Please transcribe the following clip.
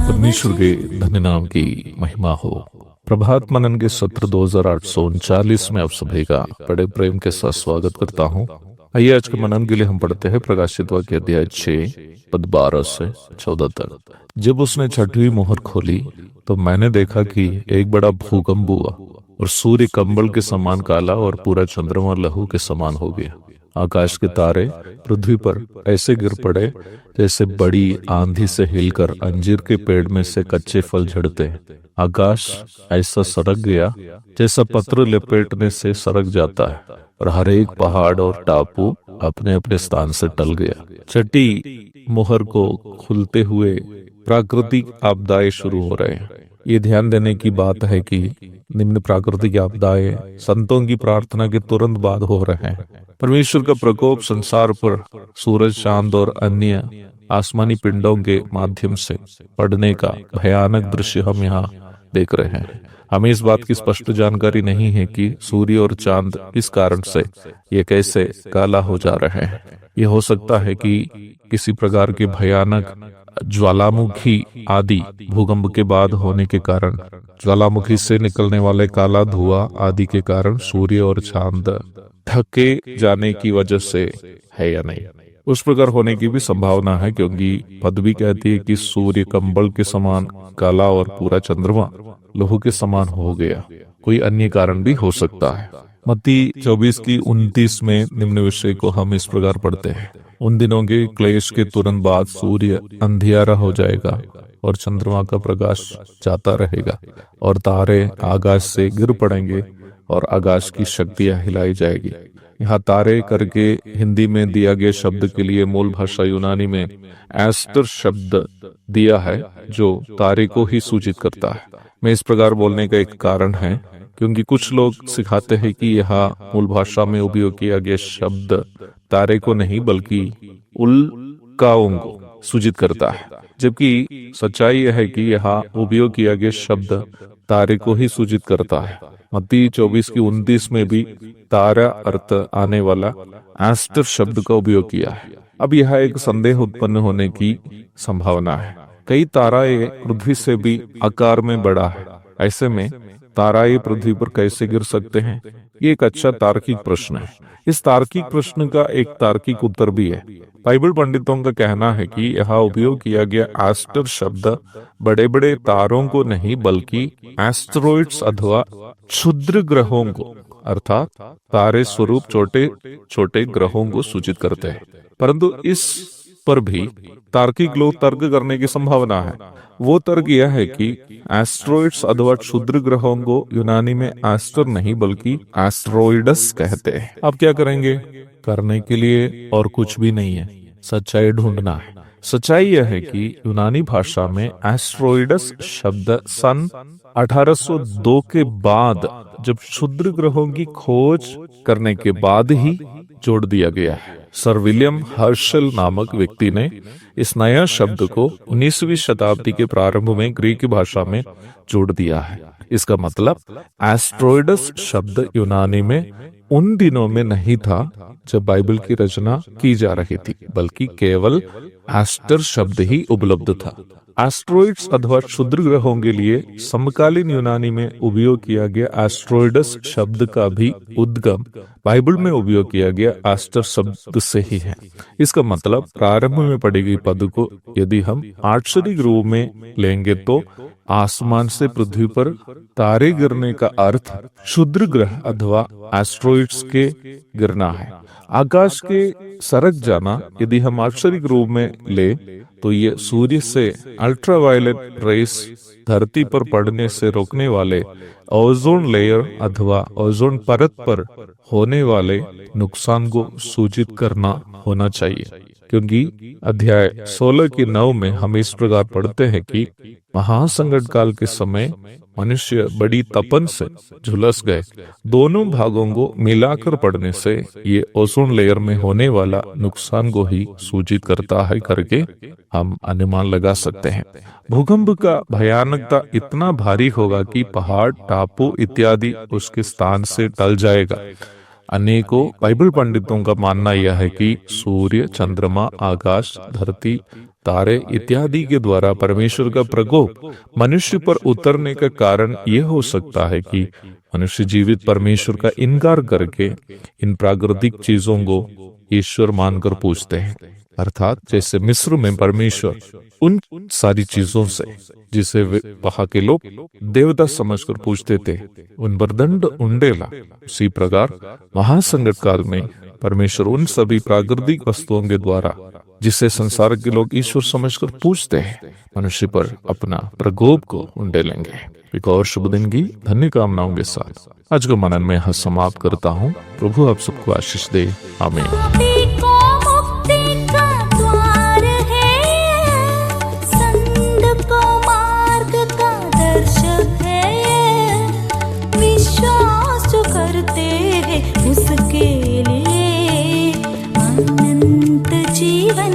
परमेश्वर के धन्य नाम की महिमा हो। प्रभात मनन के सत्र 2839 में आप सभी का बड़े प्रेम के साथ स्वागत करता हूँ। आइए आज के मनन के लिए हम पढ़ते हैं प्रकाशित वाक्य अध्याय 6 पद 12 से 14 तक। जब उसने छठवीं मोहर खोली तो मैंने देखा कि एक बड़ा भूकंप हुआ और सूर्य कंबल के समान काला और पूरा चंद्रमा लहू के समान हो गया। आकाश के तारे पृथ्वी पर ऐसे गिर पड़े जैसे बड़ी आंधी से हिलकर अंजीर के पेड़ में से कच्चे फल झड़ते हैं। आकाश ऐसा सरक गया जैसा पत्र लपेटने से सरक जाता है और हर एक पहाड़ और टापू अपने अपने स्थान से टल गया। छठी मोहर को खुलते हुए प्राकृतिक आपदाएं शुरू हो रहे हैं। ये ध्यान देने की बात है कि निम्न प्राकृतिक आपदाएं संतों की प्रार्थना के तुरंत बाद हो रहे हैं। परमेश्वर का प्रकोप संसार पर सूरज, चांद और अन्य आसमानी पिंडों के माध्यम से पड़ने का भयानक दृश्य हम यहाँ देख रहे हैं। हमें इस बात की स्पष्ट जानकारी नहीं है कि सूर्य और चांद किस कारण से ये कैसे काला हो जा रहे हैं। ये हो सकता है कि किसी प्रकार के भयानक ज्वालामुखी आदि भूकंप के बाद होने के कारण, ज्वालामुखी से निकलने वाले काला धुआं आदि के कारण सूर्य और चांद ढके जाने की वजह से है या नहीं। उस प्रकार होने की भी संभावना है, क्योंकि पद भी कहती है कि सूर्य कंबल के समान काला और पूरा चंद्रमा लहू के समान हो गया। कोई अन्य कारण भी हो सकता है। मत्ती 24:29 में निम्न विषय को हम इस प्रकार पढ़ते हैं। उन दिनों के क्लेश के तुरंत बाद सूर्य अंधियारा हो जाएगा और चंद्रमा का प्रकाश जाता रहेगा और तारे आकाश से गिर पड़ेंगे और आकाश की शक्तियां हिलाई जाएगी। यहाँ तारे करके हिंदी में दिया गया शब्द के लिए मूल भाषा यूनानी में एस्टर शब्द दिया है, जो तारे को ही सूचित करता है। मैं इस प्रकार बोलने का एक कारण है क्योंकि कुछ लोग सिखाते हैं कि यहाँ मूल भाषा में उपयोग किया गया शब्द तारे को नहीं बल्कि उल्काओं को सूचित करता है, जबकि सच्चाई यह है कि यहाँ उपयोग किया गया शब्द तारे को ही सूचित करता है। मत्ती 24:29 में भी तारा अर्थ आने वाला एस्टर शब्द का उपयोग किया है। अब यह एक संदेह उत्पन्न होने की संभावना है। कई ताराएं पृथ्वी से भी आकार में बड़ा है। ऐसे में ताराएं पृथ्वी पर कैसे गिर सकते हैं? ये एक अच्छा तार्किक प्रश्न है। इस तार्किक प्रश्न का एक तार्किक उत्तर भी है। बाइबल पंडितों का कहना है कि यहाँ उपयोग किया गया एस्टर शब्द बड़े बड़े तारों को नहीं बल्कि एस्टेरॉइड्स अथवा क्षुद्र ग्रहों को, अर्थात तारे स्वरूप छोटे छोटे ग्रहों को सूचित करते हैं। परंतु इस पर भी तार्किक लोग तर्क करने की संभावना है। वो तर्क यह है कि एस्टेरॉइड्स अथवा क्षुद्र ग्रहों को यूनानी में एस्टर नहीं बल्कि एस्टेरॉइड्स कहते हैं। अब क्या करेंगे? करने के लिए और कुछ भी नहीं है, सच्चाई ढूंढना है। सच्चाई यह है कि यूनानी भाषा में एस्टेरॉइड्स शब्द सन 1802 के बाद, जब क्षुद्र ग्रहों की खोज करने के बाद ही जोड़ दिया गया है। सर विलियम हर्शल नामक व्यक्ति ने इस नया शब्द को 19वीं शताब्दी के प्रारंभ में ग्रीक भाषा में जोड़ दिया है। इसका मतलब एस्टेरॉइड्स शब्द यूनानी में उन दिनों में नहीं था जब बाइबल की रचना की जा रही थी, बल्कि केवल एस्टर शब्द ही उपलब्ध था। एस्टेरॉइड्स अथवा क्षुद्र ग्रहों के लिए समकालीन यूनानी में उपयोग किया गया एस्टेरॉइड्स शब्द का भी उद्गम बाइबल में उपयोग किया गया एस्टर शब्द से ही है। इसका मतलब प्रारंभ में पढ़ी गई पद को यदि हम आक्षरिक रूप में लेंगे तो आसमान से पृथ्वी पर तारे गिरने का अर्थ क्षुद्र ग्रह अथवा एस्ट्रॉइड्स के गिरना है। आकाश के सरक जाना यदि हम आक्षरिक रूप में ले तो ये सूर्य से अल्ट्रावायलेट रेस धरती पर पड़ने से रोकने वाले ओजोन लेयर अथवा ओजोन परत पर होने वाले नुकसान को सूचित करना होना चाहिए, क्योंकि अध्याय 16 की 9 में हम इस प्रकार पढ़ते हैं कि महासंकट काल के समय मनुष्य बड़ी तपन से झुलस गए। दोनों भागों को मिलाकर पढ़ने से ये ओजोन लेयर में होने वाला नुकसान को ही सूचित करता है करके हम अनुमान लगा सकते हैं। भूकंप का भयानकता इतना भारी होगा कि पहाड़, टापू इत्यादि उसके स्थान से टल जाएगा। अनेकों बाइबल पंडितों का मानना यह है कि सूर्य, चंद्रमा, आकाश, धरती, तारे इत्यादि के द्वारा परमेश्वर का प्रकोप मनुष्य पर उतरने का कारण यह हो सकता है कि मनुष्य जीवित परमेश्वर का इनकार करके इन प्राकृतिक चीजों को ईश्वर मानकर पूजते हैं। अर्थात जैसे मिस्र में परमेश्वर उन सारी चीजों से जिसे वहां के लोग देवता समझकर पूजते थे उन पर दंड उंडेला, उसी प्रकार महासंकट काल में परमेश्वर उन सभी प्राकृतिक वस्तुओं के द्वारा जिसे संसार के लोग ईश्वर समझकर पूजते हैं मनुष्य पर अपना प्रकोप को उंडेलेंगे। एक और शुभ दिन की धन्य कामनाओं के साथ आज का मनन में यह समाप्त करता हूँ। प्रभु आप सबको आशीष दे। आमीन। उसके लिए अनंत जीवन